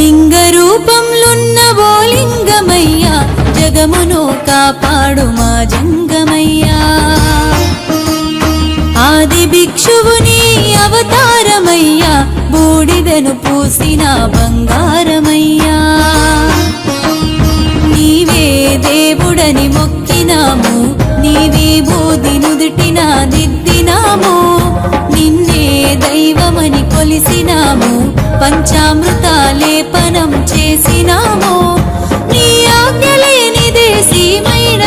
లింగ రూపంలున్నవో లింగమయ్యా, జగమును కాపాడు మా జంగమయ్యా. ఆది భిక్షువుని అవతారమయ్యా, బూడిదను పూసిన బంగారమయ్యా. నీవే దేవుడని మొక్కినాము, నీవే బోధి నుదుటిన దిద్దినాము. నిన్నే దైవమని కొలిసినాము, పంచామృత లేపనం చేసినాము. నీ ఆజ్ఞలేనిదే సీమైన